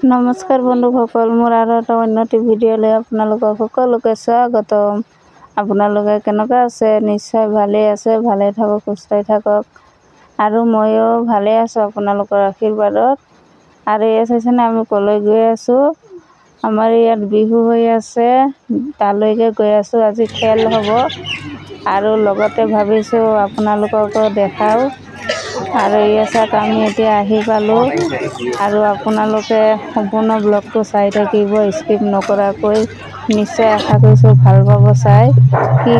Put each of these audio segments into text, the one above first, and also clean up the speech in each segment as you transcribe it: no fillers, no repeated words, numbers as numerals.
নমস্কাৰ বন্ধুসকল, মোৰ আৰু এটা অন্যটি ভিডিঅ'লৈ আপোনালোকক সকলোকে স্বাগতম। আপোনালোকে কেনেকুৱা আছে? নিশ্চয় ভালেই আছে। ভালে থাকক, সুস্থই থাকক। আৰু ময়ো ভালে আছোঁ আপোনালোকৰ আশীৰ্বাদত। আৰু এই চাইছেনে আমি কলৈ গৈ আছোঁ? আমাৰ ইয়াত বিহু হৈ আছে, তালৈকে গৈ আছোঁ। আজি খেল হ'ব আৰু লগতে ভাবিছোঁ আপোনালোককো দেখাওঁ। আৰু এই চাওক আমি এতিয়া আহি পালোঁ আৰু আপোনালোকে সম্পূৰ্ণ ব্লগটো চাই থাকিব, স্কিপ নকৰাকৈ। নিশ্চয় আশা কৰিছোঁ ভাল পাব চাই।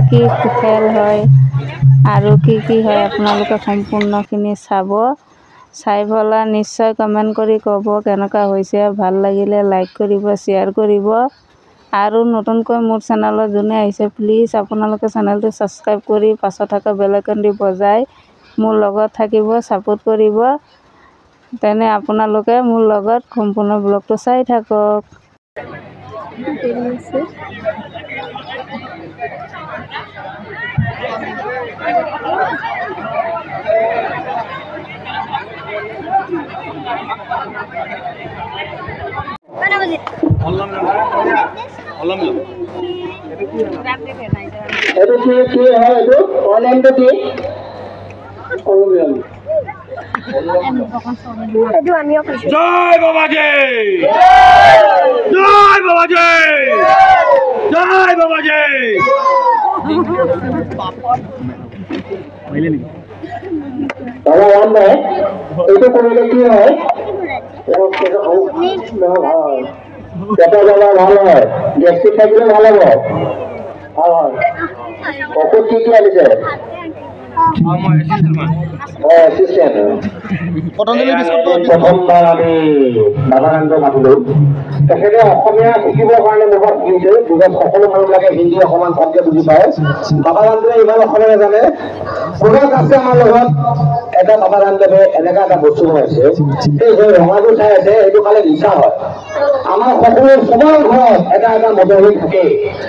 কি খেল হয় আৰু কি হয় আপোনালোকে সম্পূৰ্ণখিনি চাব। চাই পেলাই নিশ্চয় কমেণ্ট কৰি ক'ব কেনেকুৱা হৈছে। ভাল লাগিলে লাইক কৰিব, শ্বেয়াৰ কৰিব। আৰু নতুনকৈ মোৰ চেনেলত যোনে আহিছে প্লিজ আপোনালোকে চেনেলটো ছাবস্ক্ৰাইব কৰি পাছত থকা বেল আইকনটি বজাই মোৰ লগত থাকিব, ছাপোৰ্ট কৰিব। তেনে আপোনালোকে মোৰ লগত সম্পূৰ্ণ ব্লগটো চাই থাকক। জয় বাবাজি, জয় বাবাজি, জয় বাবাজি। এইটো কৰিলে কি হয়? পেটৰ জ্বালা ভাল হয়, গেষ্ট্ৰিক থাকিলে ভাল হ'ব। ভাল হয়। ঔষধ কি আনিছে? প্ৰথমবাৰ আমি বাবানন্দ মাতিলো। তেখেতে অসমীয়া শিকিবৰ কাৰণে বহুত শিকিছে। সকলো মানুহবিলাকে হিন্দী অকণমান কমকে বুজি পায়। বাবানন্দই ইমান অসমীয়া নাজানে। বহুত আছে আমাৰ লগত। এটা বাবানন্দে এনেকা এটা বস্তু বনাইছে, এই যে ৰঙাটো চাই আছে এইটো খালে নিচা হয়। আমাৰ সকলো চবৰ ঘৰত এটা মদহী থাকে।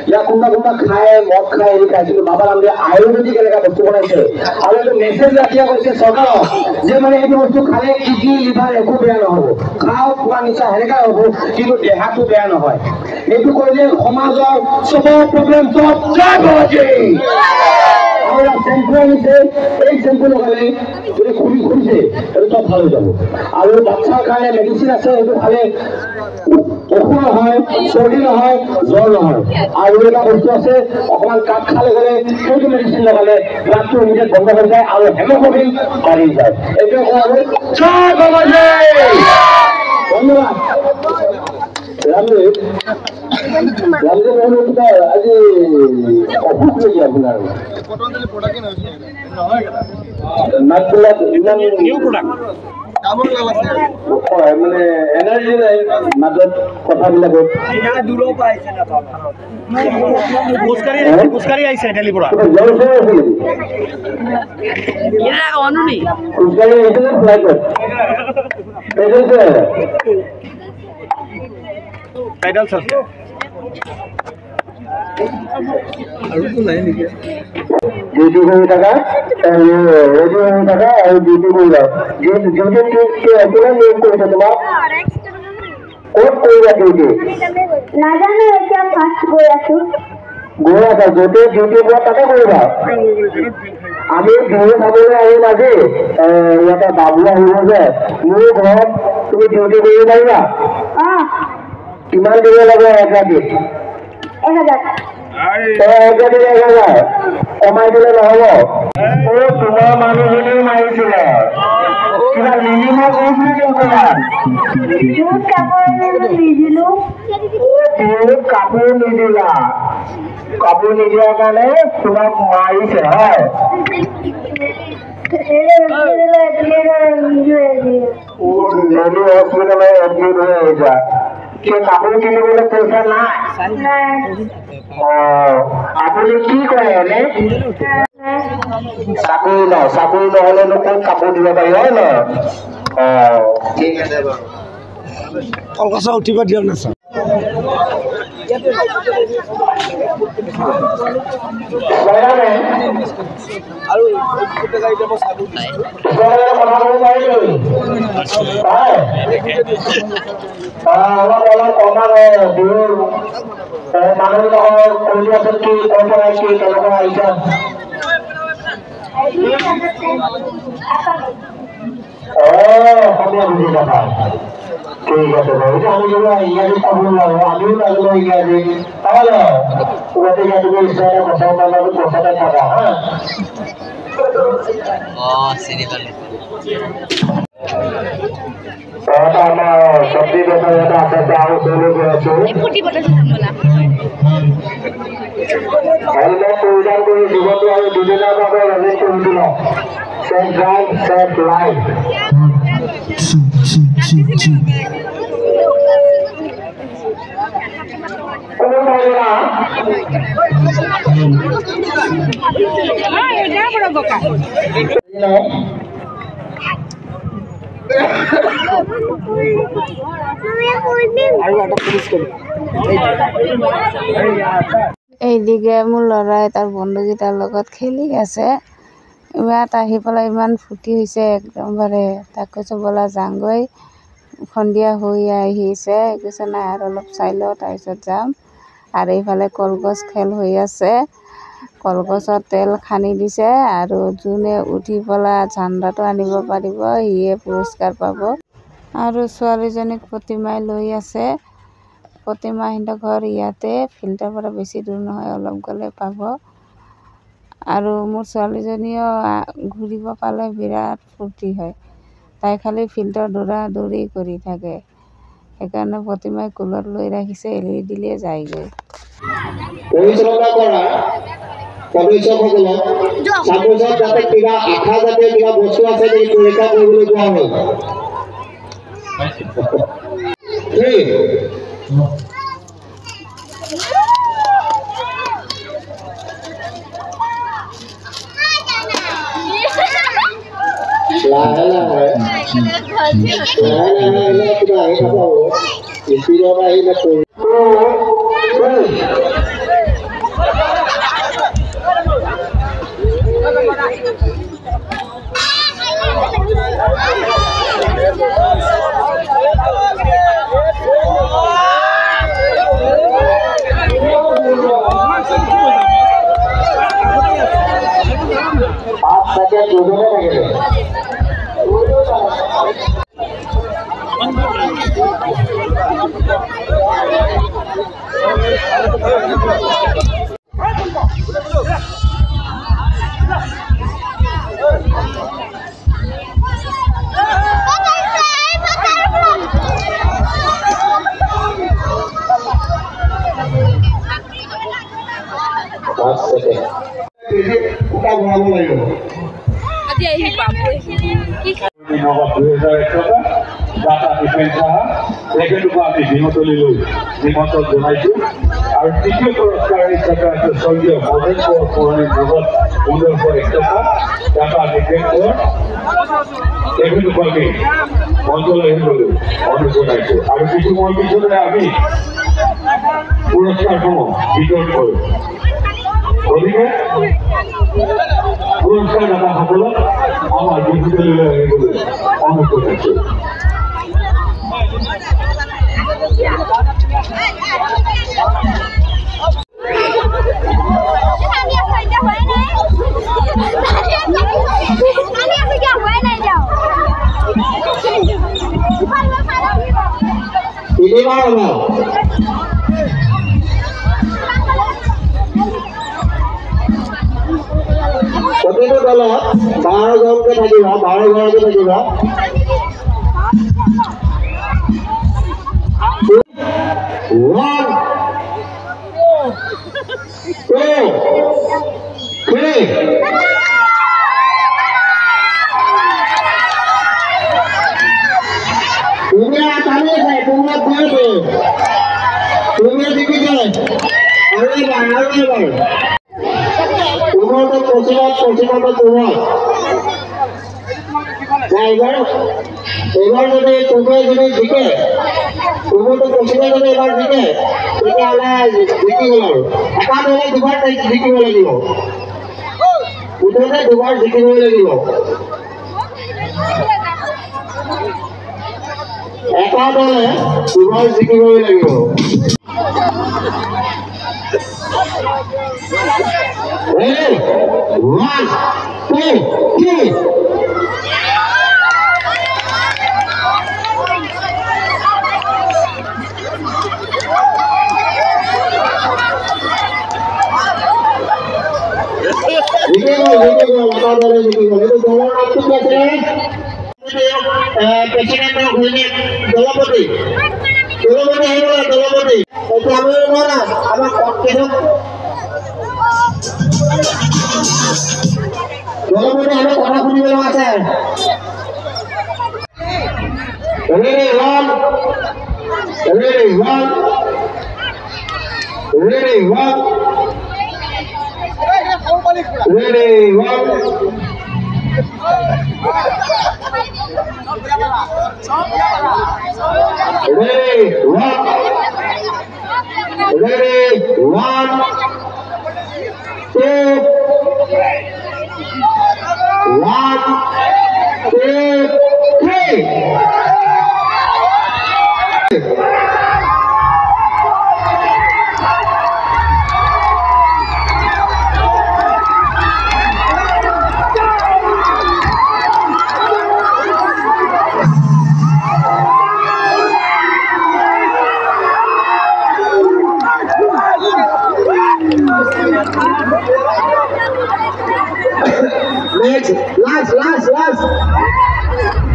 ইয়াৰ কোনোবা খায়, মদ খায়, এৰি খায়। কিন্তু বাবানন্দে আয়ুৰ্বেদিক এনেকা বস্তু বনাইছে আৰু এইটো মেছেজ ৰাখিয়া কৈছে চৰকাৰক যে মানে এইটো বস্তু খালে কিডনী লিভাৰ একো বেয়া নহ'ব। খাওক খোৱা নিচা সেনেকা হ'ব, কিন্তু দেহাটো বেয়া নহয়। এইটো কৰিলে সমাজৰ চবৰ প্ৰব্লেম চব যাব। আমরা শ্যাম্পু আনিছে, এই শ্যাম্পু লগালে যদি খুলি খুলিছে সেইটো সব ভাল হৈ যাব। আৰু বাচ্চাৰ কাৰণে মেডিচিন আছে, সেইটো খালে অসুখ নহয়, চৰ্দি নহয়, জ্বৰ নহয়। আৰু এটা বস্তু আছে, অকণমান কাঠ খালে গ'লে সেইটো মেডিচিন লগালে ব্লাডটো নিজে বন্ধ হৈ যায় আৰু হেমোগ্লবিন বাঢ়ি যায়। এইটোৱে কোৱা হয় জয় বাবাজী। ধন্যবাদ। ৰামদেৱ আজি অসুখ নেকি আপোনাৰ? নাকবিলাক ইমান মানে এনাৰ্জি নাই মাজত কথাবিলাকত। খোজকাঢ়ি আহিছে দিল্লীৰ পৰা। জ্বৰ চৰ আছে নেকি? খোজকাঢ়ি আহিছে নে ফ্লাইটত? টাইটেল চাৰ্চ ডিউটি কৰি থাকা, ৰেডি হৈ থাকা আৰু ডিউটি কৰি যাওঁ। ডিউটি কিমান নিয়ম কৰিছে তোমাক? ক'ত কৰিবা ডিউটি? নাজানো, এতিয়া ফাৰ্ষ্ট গৈ আছো। গৈ আছা, য'তে ডিউটি কৰা তাতে কৰিবা। আমি বিহু চাবলৈ আহিম আজি। ইয়াতে বাবু আহিব যে, মোৰ ঘৰত তুমি ডিউটি কৰিব পাৰিবা? কিমান দিব লাগে এক ৰাতিত? 1000। কমাই দিলে নহব। তোমাৰ মানুহজনীও মাৰিছিলে, কিবা নিদিমা কৰিছিলে কাপোৰ নিদিলা। কাপোৰ নিদিয়াৰ কাৰণে তোমাক মাৰিছে হয়। নেহৰু হস্পিটেলত এডমিট হৈ আহিছা। কাপোৰ কিনিবলৈ পইচা নাই? আপুনি কি কৰে এনে? চাকৰি নাই, চাকৰি নহলেনো ক'ত কাপোৰ দিব পাৰি হয় নহয়? ঠিক আছে বাৰু। কলকাতা উঠিব দিয়ক না ছাৰ। আৰু কথা ক'ব পাৰিলো। অলপ অকমান বিহুৰ মানুহবিলাকৰ কৈ দিয়াচোন কি কৈ পেলাই কি কেনেকুৱা আহিছে অসমীয়া বুজি নাপায় ঠিক আছে বাৰু আমি যদি ইংৰাজী ক'ব নোৱাৰো আমিও নাজানো ইংৰাজী তাহলে গতিকে তুমি ইচ্ছাৰে বছৰ মানত বছৰতে থাকা হা আমাৰ চব্জি বেপাৰী এটা আছে আৰু চলি গৈ আছো হেলমেট পৰিধান কৰি জীৱনটো আৰু দুদিনৰ বাবে ৰজে কৰি দিল চেফ ড্ৰাইভ চেফ লাইফ কোনো পাৰিবা এইদিকে মোৰ ল'ৰাই তাৰ বন্ধুকেইটাৰ লগত খেলি আছে ইয়াত আহি পেলাই ইমান ফূৰ্তি হৈছে একদমবাৰে তাক কৈছোঁ ব'লা যাংগৈ সন্ধিয়া হৈ আহিছে কৈছে নাই আৰু অলপ চাই লওঁ তাৰপিছত যাম আৰু এইফালে কলগছ খেল হৈ আছে কলগছত তেল খানি দিছে আৰু যোনে উঠি পেলাই ঝাণ্ডাটো আনিব পাৰিব সিয়ে পুৰস্কাৰ পাব আৰু ছোৱালীজনীক প্ৰতিমাই লৈ আছে প্ৰতিমা সিহঁতৰ ঘৰ ইয়াতে ফিল্ডৰ পৰা বেছি দূৰ নহয় অলপ গ'লে পাব আৰু মোৰ ছোৱালীজনীও ঘূৰিব পালে বিৰাট ফূৰ্তি হয় তাই খালি ফিল্ডৰ দৌৰা-দৌৰি কৰি থাকে সেইকাৰণে প্ৰতিমাই কুলত লৈ ৰাখিছে এৰি দিলে যায়গৈ পৰিচালনা কৰা সদস্যসকলক চামুচত যাতে কিবা আঠা জাতীয় কিবা বস্তু আছে নেকি পৰীক্ষা কৰিবলৈ কোৱা হ'ল লাহে লাহে কিবা আহি থাকা হ'ব স্পীডত আহিলে আমি বিহুতলীলৈ নিমন্ত্ৰণ জনাইছো আৰু তৃতীয় পুৰস্কাৰ হিচাপে আছে স্বৰ্গীয় মহেশ পুৰণি নগদ 1501 টকা টাটা ডিফেন্সৰ তেখেতলোককে মঞ্চলৈ আহিবলৈ অনুৰোধ জনাইছো আৰু কিছু সময় পিছতে আমি পুৰস্কাৰসমূহ বিতৰণ কৰোঁ গতিকে পুৰস্কাৰদাতাসকলক আমাৰ বিহুতলীলৈ আহিবলৈ অনুৰোধ জনাইছো প্ৰতিটো দলত 12 জনকে থাকিব 12 গৰাকী থাকিব One, two, three. Punya tadi saya punya berapa? Punya tiga kan? Ada. Punya tu positif tu punya. Nah, এবার যদি তুমি যদি জিকে তুমি তো পছন্দ যদি এবার জিকে তেতিয়াহ'লে জিকি গ'ল আৰু এটা দলে দুবাৰ জিকিব লাগিব মুঠতে দুবাৰ জিকিব লাগিব এটা এটা দলে দুবাৰ জিকিবই লাগিব Ready? 1, 2, 3.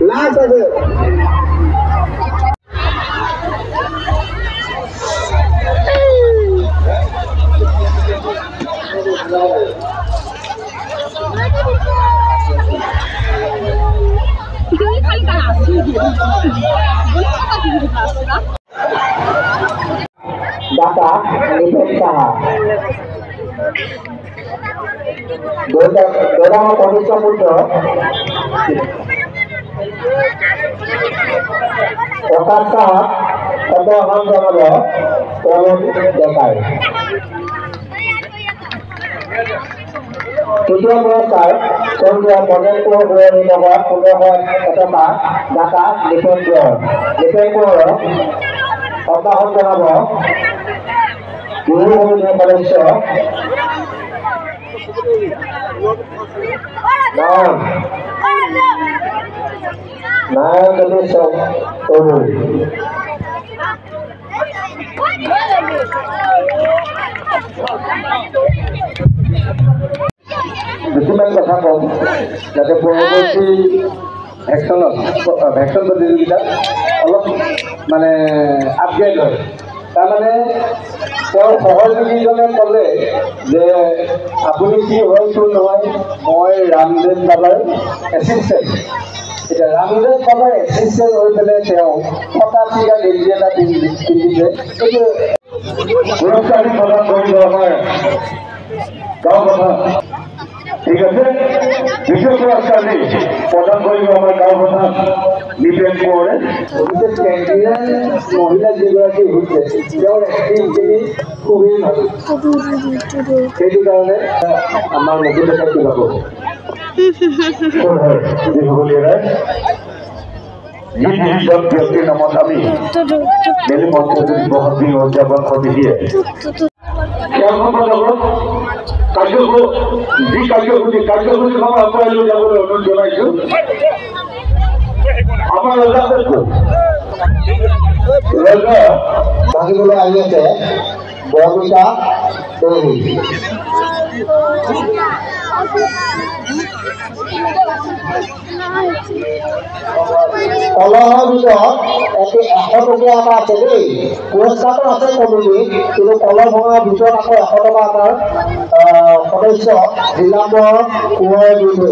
Last of it. Data Nipetsaha. Doda Konisha Putra. Okasa atau Hamzamala Tolong Dekai. Kedua pulasar, kedua model dua di bawah puluhan etapa data Dependor, Oka Hamzamala, Guru Hamzamala Malaysia. Nah, jadi turun. Bersama কথা কম যাতে পৰৱৰ্তী vaccine প্ৰতিযোগিতা অলপ মানে upgrade হয় তাৰমানে তেওঁৰ সহযোগীজনে ক'লে যে আপুনি কি হয়তো নহয় মই ৰামদেৱ বাবাৰ এছিষ্টেণ্ট এতিয়া ৰামদেৱ বাবাৰ এছিষ্টেণ্ট হৈ পেলাই তেওঁ ফটাচিকা গেঞ্জি এটা পিন্ধিছে এইটো পুৰস্কাৰ প্ৰদান কৰিব আমাৰ গাঁও কথা ঠিক আছে দ্বিতীয় পুৰস্কাৰ প্ৰদান কৰব আমাৰ গাঁও প্ৰধান নিপেন কোঁৱৰে মহিলা যেগৰাকী হৈছে তেওঁৰ এক্টিভিটি খুবেই ভাল সেইটো কাৰণে আমাৰ নতুন এটা কিবা ক'ব যিজন ব্যক্তিৰ নামত আমি মেলি মঞ্চত বহন দিন উদযাপন সমিতিয়ে কাৰ্যসূচী ভাৱে আগুৱাই লৈ যাবলৈ অনুৰোধ জনাইছো আমাৰ ভাগিবলৈ আহি আছে বৰবিতা কলহৰ ভিতৰত 100 টকীয়া এটা আছে দেই পুৰস্কাৰটো আছে কমিটি কিন্তু কলহ ভঙাৰ ভিতৰত আকৌ 100 টকা আমাৰ সদস্য জিলামৰ কোঁৱৰে দিছে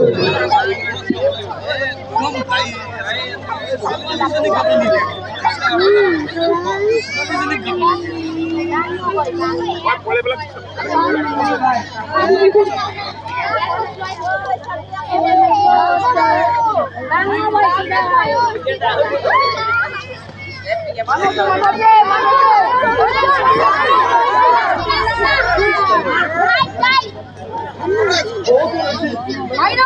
Ayo,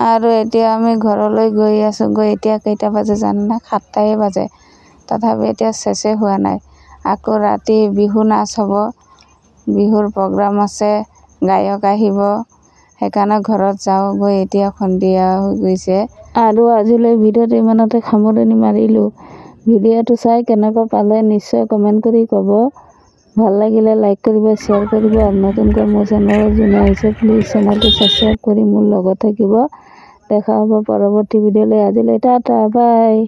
আৰু এতিয়া আমি ঘৰলৈ গৈ আছোঁ। এতিয়া কেইটা বাজে জানেনে? 7টাই বাজে। তথাপি এতিয়া চেছে হোৱা নাই। আকৌ ৰাতি বিহু নাচ হ'ব, বিহুৰ প্ৰগ্ৰাম আছে, গায়ক আহিব। সেইকাৰণে ঘৰত যাওঁগৈ। এতিয়া সন্ধিয়া হৈ গৈছে। আৰু আজিলৈ ভিডিঅ'টো ইমানতে সামৰণি মাৰিলোঁ। ভিডিঅ'টো চাই কেনেকুৱা পালে নিশ্চয় কমেণ্ট কৰি ক'ব। ভাল লাগিলে লাইক কৰিব, শ্বেয়াৰ কৰিব। আৰু নতুনকৈ মোৰ চেনেলত যোনে আহিছে প্লিজ চেনেলটো ছাবস্ক্ৰাইব কৰি মোৰ লগত থাকিব। দেখা হ'ব পৰৱৰ্তী ভিডিঅ'লৈ। আজিলৈ টাটা বাই।